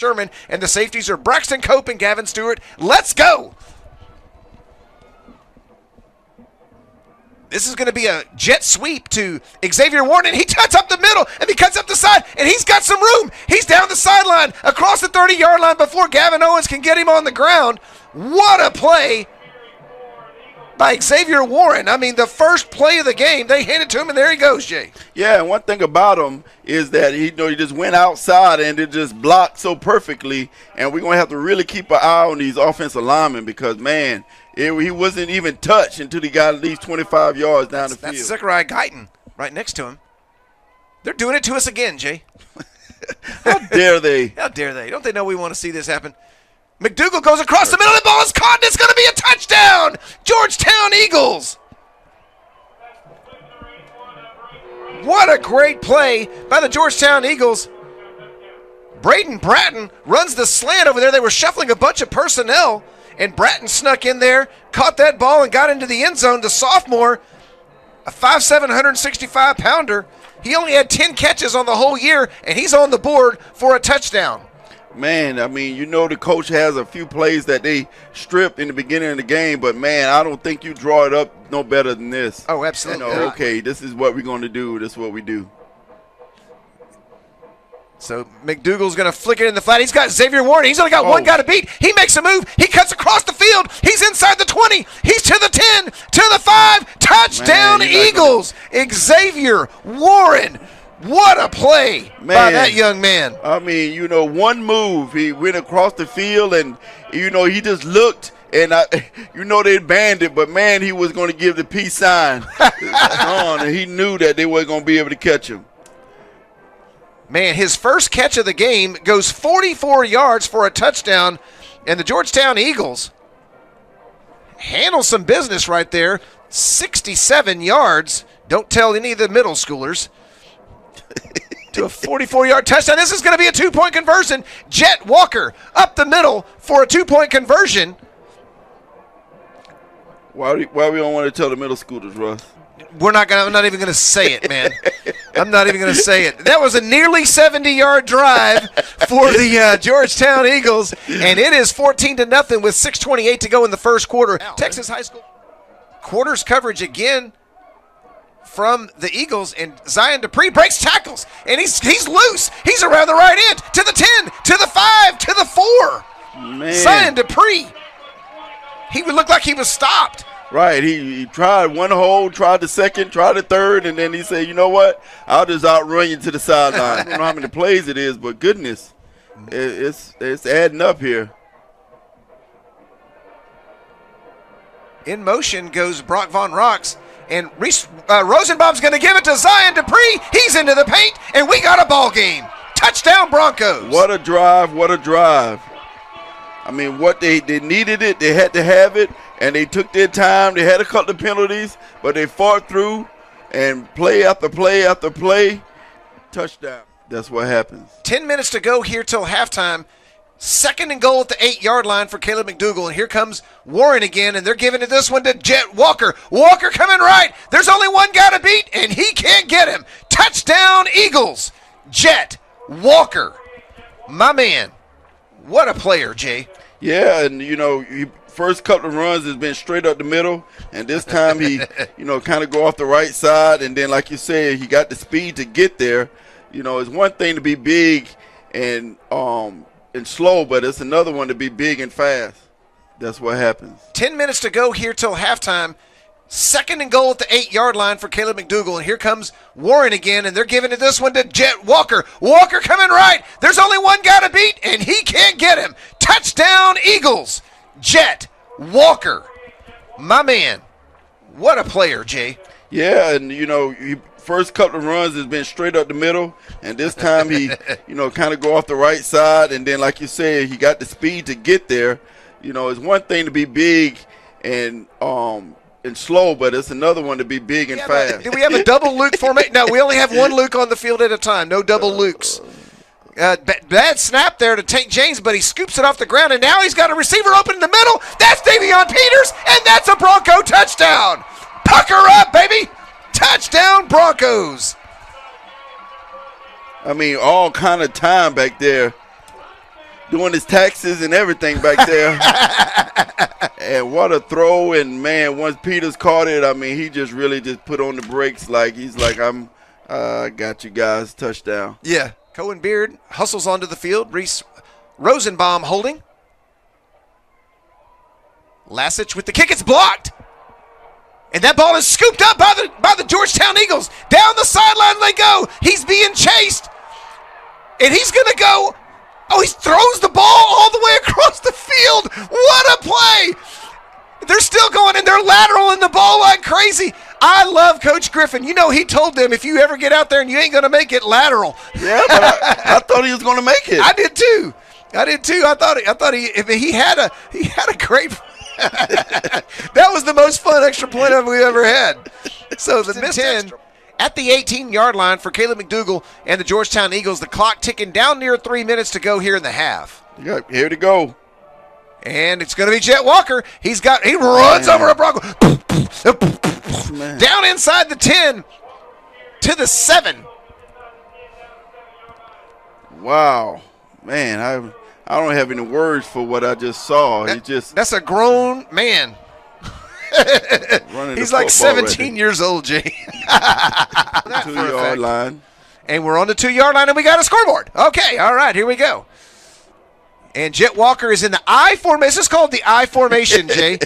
Sherman, and the safeties are Braxton Cope and Gavin Stewart. Let's go! This is going to be a jet sweep to Xavier Warren. He cuts up the middle, and he cuts up the side, and he's got some room. He's down the sideline, across the 30-yard line before Gavin Owens can get him on the ground. What a play by Xavier Warren. I mean, the first play of the game, they hand it to him, and there he goes, Jay. Yeah, and one thing about him is that he just went outside and it just blocked so perfectly, and we're going to have to really keep an eye on these offensive linemen because, man, he wasn't even touched until he got at least 25 yards down the field. That's Zechariah Guyton right next to him. They're doing it to us again, Jay. How dare they? How dare they? Don't they know we want to see this happen? McDougal goes across the middle. The ball is caught, and it's going to be a touchdown. Georgetown Eagles. What a great play by the Georgetown Eagles. Braden Bratton runs the slant over there. They were shuffling a bunch of personnel, and Bratton snuck in there, caught that ball, and got into the end zone. The sophomore, a 5'7", 165-pounder. He only had 10 catches on the whole year, and he's on the board for a touchdown. Man, I mean, the coach has a few plays that they stripped in the beginning of the game, but, man, I don't think you draw it up no better than this. Oh, absolutely. Okay, this is what we're going to do. This is what we do. So McDougal's going to flick it in the flat. He's got Xavier Warren. He's only got one guy to beat. He makes a move. He cuts across the field. He's inside the 20. He's to the 10, to the 5. Touchdown, Eagles. Xavier Warren. What a play by that young man. I mean, one move. He went across the field, and, he just looked, and, they banned it, but, man, he was going to give the peace sign. And he knew that they weren't going to be able to catch him. Man, his first catch of the game goes 44 yards for a touchdown, and the Georgetown Eagles handle some business right there. 67 yards. Don't tell any of the middle schoolers. To a 44-yard touchdown. This is going to be a two-point conversion. Jet Walker up the middle for a two-point conversion. Why we don't want to tell the middle schoolers, Russ? I'm not even going to say it, man. I'm not even going to say it. That was a nearly 70-yard drive for the Georgetown Eagles, and it is 14-0 with 6:28 to go in the first quarter. Texas High School quarters coverage again from the Eagles, and Zion Dupree breaks tackles, and he's loose. He's around the right end, to the 10, to the 5, to the 4. Man. Zion Dupree, he would look like he was stopped. Right, he tried one hole, tried the second, tried the third, and then he said, you know what, I'll just outrun you to the sideline. I don't know how many plays it is, but goodness, it's adding up here. In motion goes Brock Von Rocks. And Reese Rosenbaum's going to give it to Zion Dupree. He's into the paint, and we got a ball game. Touchdown, Broncos. What a drive, what a drive. I mean, they needed it. They had to have it, and they took their time. They had a couple of penalties, but they fought through, and play after play after play, touchdown. That's what happens. 10 minutes to go here till halftime. 2nd and goal at the 8-yard line for Caleb McDougal. And here comes Warren again, and they're giving it this one to Jet Walker. Walker coming right. There's only one guy to beat, and he can't get him. Touchdown, Eagles. Jet Walker. My man. What a player, Jay. Yeah, and, first couple of runs has been straight up the middle, and this time he, kind of go off the right side, and then, like you said, he got the speed to get there. It's one thing to be big and slow, but it's another one to be big and fast. That's what happens. 10 minutes to go here till halftime. 2nd and goal at the 8-yard line for Caleb McDougal. And here comes Warren again, and they're giving it this one to Jet Walker. Walker coming right. There's only one guy to beat, and he can't get him. Touchdown, Eagles. Jet Walker. My man. What a player, Jay. Yeah, and, first couple of runs has been straight up the middle, and this time he, kind of go off the right side, and then, like you said, he got the speed to get there. It's one thing to be big and slow, but it's another one to be big and fast. Do we have a double Luke formation? No, we only have one Luke on the field at a time. No double Lukes. Bad snap there to Tank James, but he scoops it off the ground, and now he's got a receiver open in the middle. That's Davion Peters, and that's a Bronco touchdown. Pucker up, baby. Touchdown, Broncos. I mean, all kind of time back there. doing his taxes and everything back there. And what a throw. And, man, once Peters caught it, I mean, he just really just put on the brakes. Like, he's like, I got you guys. Touchdown. Yeah. Cohen Beard hustles onto the field. Reese Rosenbaum holding. Lassich with the kick. It's blocked. And that ball is scooped up by the Georgetown Eagles. Down the sideline they go. He's being chased. And he's going to go. Oh, he throws the ball all the way across the field. What a play. They're still going, and they're lateraling the ball like crazy. I love Coach Griffin. You know, he told them, if you ever get out there and you ain't going to make it, lateral. Yeah, but I thought he was going to make it. I did too. I thought he had a great – that was the most fun extra point we've ever had. So the missed 10 at the 18-yard line for Caleb McDougal and the Georgetown Eagles. The clock ticking down near 3 minutes to go here in the half. Yeah, here to go. And it's going to be Jet Walker. He runs over a Bronco. Down inside the 10 to the 7. Wow. Man, I don't have any words for what I just saw. That's a grown man. He's like 17 years old, Jay. 2-yard line. And we're on the 2-yard line, and we got a scoreboard. Okay, all right, here we go. And Jet Walker is in the I formation. This is called the I formation, Jay.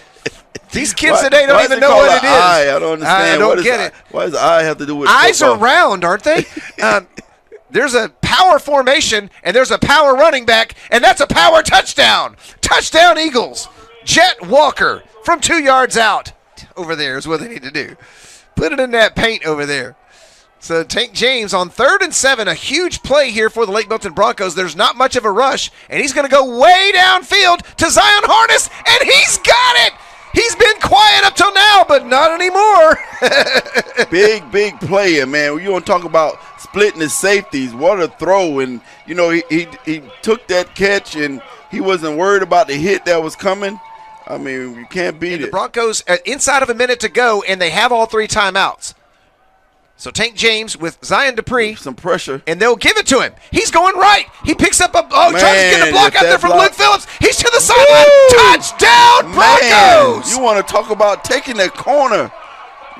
These kids today don't even know what it is. I don't understand. I don't get it. Why does I have to do with eyes football? are round, aren't they? There's a power formation, and there's a power running back, and that's a power touchdown. Touchdown, Eagles. Jet Walker from 2 yards out. Over there is what they need to do. Put it in that paint over there. So Tank James on 3rd and 7, a huge play here for the Lake Belton Broncos. There's not much of a rush, and he's going to go way downfield to Zion Harness, and he's got it. He's been quiet up till now, but not anymore. Big player, man. You want to talk about splitting his safeties. What a throw. And, you know, he took that catch, and he wasn't worried about the hit that was coming. I mean, you can't beat it. The Broncos, inside of a minute to go, and they have all 3 timeouts. So Tank James with Zion Dupree. Some pressure. And they'll give it to him. He's going right. He picks up trying to get a block out there from Luke Phillips. He's to the sideline. Touchdown, Broncos. Man, you want to talk about taking that corner.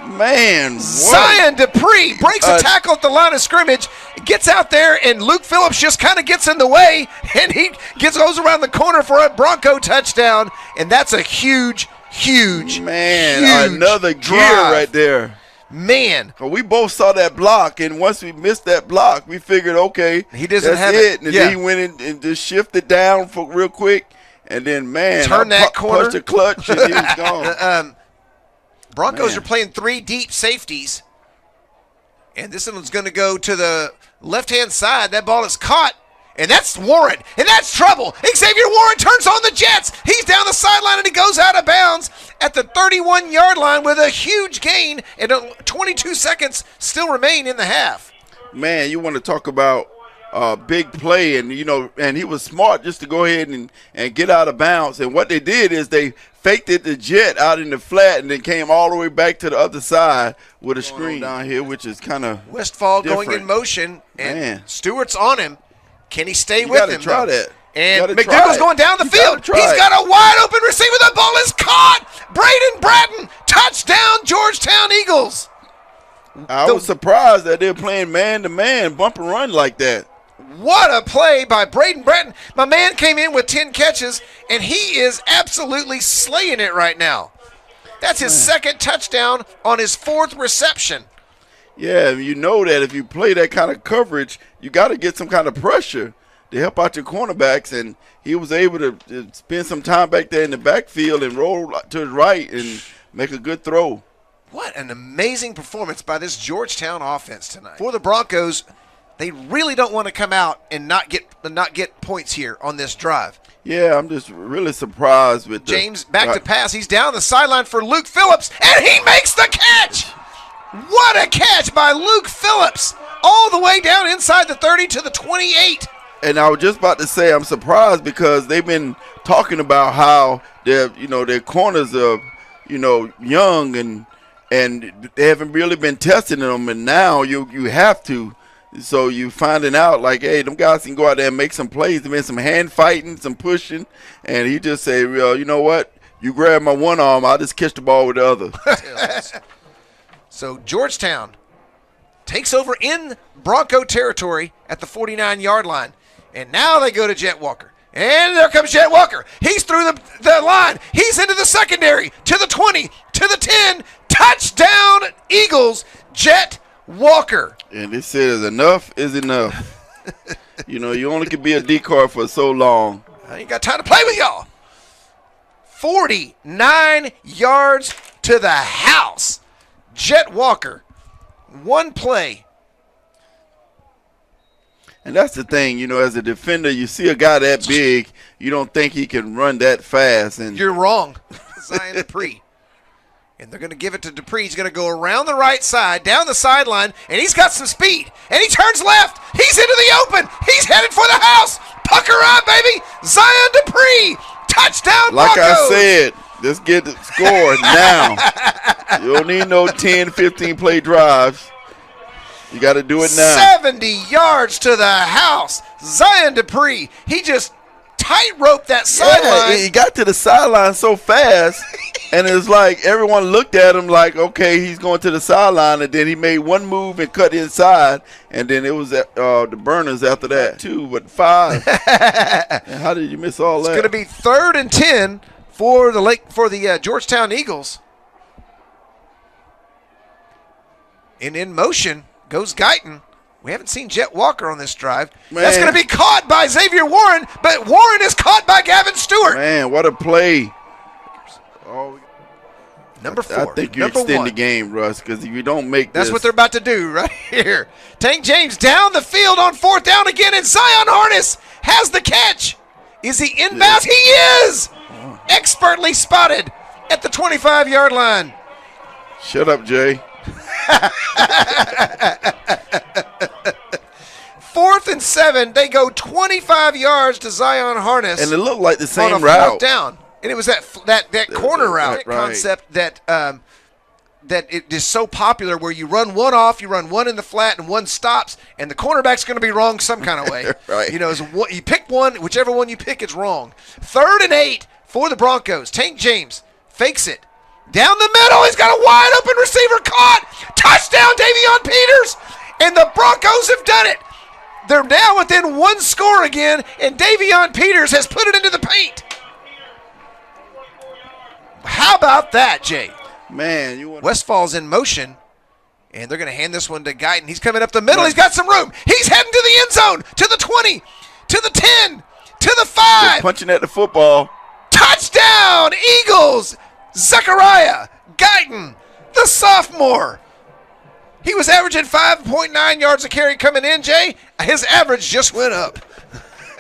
Man, Zion Dupree breaks a tackle at the line of scrimmage, gets out there, and Luke Phillips just kind of gets in the way, and he goes around the corner for a Bronco touchdown, and that's a huge another drive. gear right there. Man. We both saw that block, and once we missed that block, we figured, okay, he doesn't have it. And then he went in and just shifted down for real quick, and then, man, turn that corner, punched the clutch, and he was gone. Broncos are playing 3 deep safeties, and this one's going to go to the left-hand side. That ball is caught, and that's Warren, and that's trouble. Xavier Warren turns on the Jets. He's down the sideline, and he goes out of bounds at the 31-yard line with a huge gain, and 22 seconds still remain in the half. Man, you want to talk about big play, and, you know, and he was smart just to go ahead and get out of bounds. And what they did is they faked it the jet out in the flat and then came all the way back to the other side with a screen down here, which is kind of Westfall different. going in motion, and Man. Stewart's on him. Can he stay with him? You got to try that. And McDougal's going down the field. He's got a wide open receiver. The ball is caught. Braden Bratton, touchdown, Georgetown Eagles. I was surprised that they're playing man-to-man, bump and run like that. What a play by Braden Bratton. My man came in with 10 catches, and he is absolutely slaying it right now. That's his second touchdown on his 4th reception. Yeah, you know that if you play that kind of coverage, you got to get some kind of pressure to help out your cornerbacks, and he was able to spend some time back there in the backfield and roll to his right and make a good throw. What an amazing performance by this Georgetown offense tonight. For the Broncos, they really don't want to come out and not get points here on this drive. Yeah, I'm just really surprised with James back to pass. He's down the sideline for Luke Phillips, and he makes the catch. What a catch by Luke Phillips, all the way down inside the 30 to the 28. And I was just about to say I'm surprised because they've been talking about how their corners are, young and they haven't really been testing them, and now you have to. So you finding out like, hey, them guys can go out there and make some plays. There's been some hand fighting, some pushing, and he just say, well, you know what? You grab my one arm, I'll just catch the ball with the other. So Georgetown takes over in Bronco territory at the 49-yard line. And now they go to Jet Walker. And there comes Jet Walker. He's through the line. He's into the secondary, to the 20, to the 10. Touchdown, Eagles, Jet Walker. And they said enough is enough. You only can be a decoy for so long. I ain't got time to play with y'all. 49 yards to the house. Jet Walker, one play. And that's the thing, as a defender, you see a guy that big, you don't think he can run that fast. And you're wrong. Zion Dupree. And they're going to give it to Dupree. He's going to go around the right side, down the sideline, and he's got some speed. And he turns left. He's into the open. He's headed for the house. Pucker up, baby. Zion Dupree. Touchdown, Broncos. Like I said, let's get it scored now. You don't need no 10, 15-play drives. You got to do it now. 70 yards to the house. Zion Dupree. He just tight-roped that sideline. He got to the sideline so fast, and it's like everyone looked at him like, okay, he's going to the sideline, and then he made one move and cut inside, and then it was the burners after that, too, but 5. And how did you miss all that? It's going to be 3rd and 10 for the Georgetown Eagles. And in motion goes Guyton. We haven't seen Jet Walker on this drive. Man. That's going to be caught by Xavier Warren, but Warren is caught by Gavin Stewart. Man, what a play. Number 4. I think you extend the game, Russ, because if you don't make That's what they're about to do right here. Tank James down the field on 4th down again, and Zion Harness has the catch. Is he inbounds? He is! Expertly spotted at the 25-yard line. Shut up, Jay. 4th and 7. They go 25 yards to Zion Harness. And it looked like the same on a route. 4th down. And it was that corner route concept that it is so popular where you run one off, you run one in the flat, and one stops, and the cornerback's going to be wrong some kind of way. Right. You pick one, whichever one you pick, it's wrong. 3rd and 8 for the Broncos. Tank James fakes it. Down the middle, he's got a wide open receiver caught. Touchdown, Davion Peters. And the Broncos have done it. They're now within one score again, and Davion Peters has put it into the paint. How about that, Jay? Man, Westfall's in motion, and they're going to hand this one to Guyton. He's coming up the middle. He's got some room. He's heading to the end zone, to the 20, to the 10, to the 5. Just punching at the football. Touchdown, Eagles. Zechariah Guyton, the sophomore. He was averaging 5.9 yards a carry coming in, Jay. His average just went up.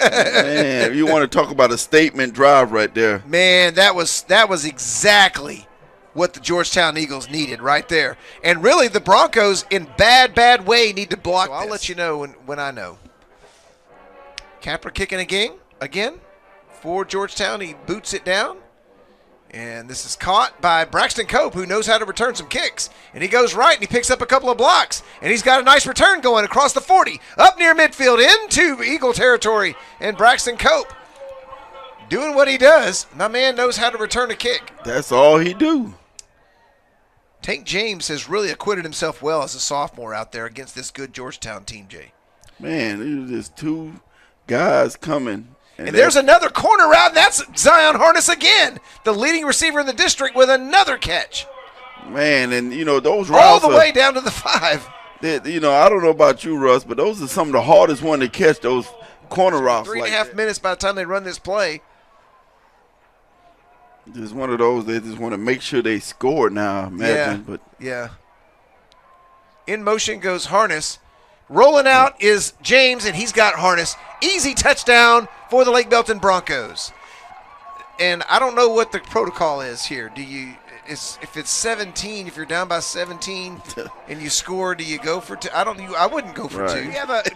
Man, you want to talk about a statement drive right there. Man, that was exactly what the Georgetown Eagles needed right there. And really, the Broncos, in bad way, need to block this. I'll let you know when I know. Capper kicking again for Georgetown. He boots it down. And this is caught by Braxton Cope, who knows how to return some kicks. And he goes right, and he picks up a couple of blocks. And he's got a nice return going across the 40, up near midfield, into Eagle territory. And Braxton Cope doing what he does. My man knows how to return a kick. That's all he do. Tank James has really acquitted himself well as a sophomore out there against this good Georgetown team, Jay. Man, there's 2 guys coming. And there's another corner route, and that's Zion Harness again, the leading receiver in the district with another catch. Man, and, those routes all the way down to the 5. I don't know about you, Russ, but those are some of the hardest ones to catch, those corner routes. 3.5 minutes by the time they run this play. Just one of those, they just want to make sure they score now, imagine. Yeah. In motion goes Harness. Rolling out is James, and he's got Harness. Easy touchdown for the Lake Belton Broncos. And I don't know what the protocol is here. If it's 17, if you're down by 17 and you score, do you go for 2? I wouldn't go for 2.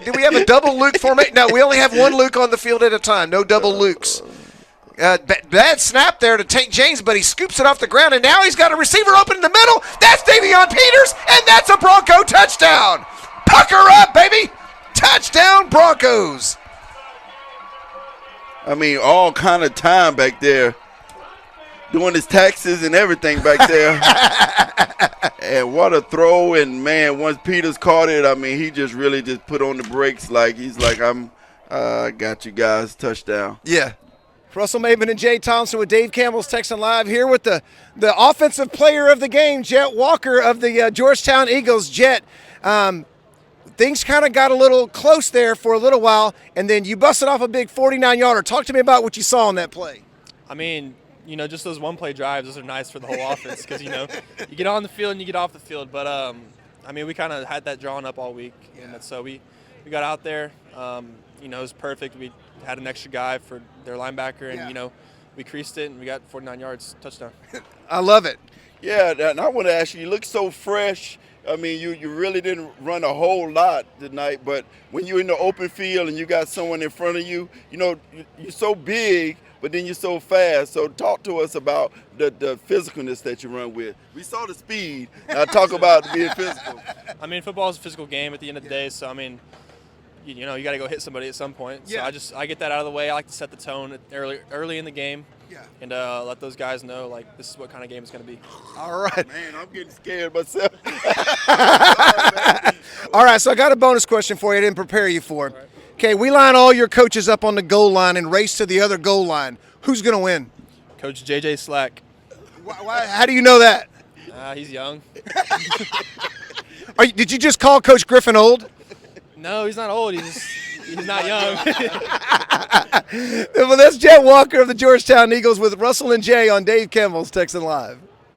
Do we have a double Luke formation? No, we only have one Luke on the field at a time. No double Lukes. Bad snap there to Tank James, but he scoops it off the ground, and now he's got a receiver open in the middle. That's Davion Peters, and that's a Bronco touchdown. Pucker up, baby. Touchdown, Broncos. I mean, all kind of time back there, doing his taxes and everything back there. And what a throw! And man, once Peters caught it, I mean, he just really just put on the brakes. Like he's like, I got you guys, touchdown. Yeah. Russell Maven and Jaye Thompson with Dave Campbell's Texan Live here with the offensive player of the game, Jet Walker of the Georgetown Eagles. Jet, things kind of got a little close there for a little while, and then you busted off a big 49-yarder. Talk to me about what you saw on that play. I mean, just those one-play drives, those are nice for the whole offense because, you get on the field and you get off the field. But, I mean, we kind of had that drawn up all week. Yeah. And so we got out there. It was perfect. We had an extra guy for their linebacker, and, we creased it, and we got 49 yards, touchdown. I love it. Yeah, and I want to ask you, you look so fresh. I mean, you really didn't run a whole lot tonight, but when you're in the open field and you got someone in front of you, you're so big, but then you're so fast. So talk to us about the physicalness that you run with. We saw the speed. Now talk about being physical. I mean, football is a physical game at the end of the day, so, I mean, you got to go hit somebody at some point. So I get that out of the way. I like to set the tone early in the game, and let those guys know, like, this is what kind of game it's going to be. All right. Man, I'm getting scared myself. All right, so I got a bonus question for you I didn't prepare you for. Okay, we line all your coaches up on the goal line and race to the other goal line. Who's going to win? Coach JJ Slack. How do you know that? He's young. Did you just call Coach Griffin old? No, he's not old. He's not young. Well, that's Jet Walker of the Georgetown Eagles with Russell and Jay on Dave Campbell's Texan Live.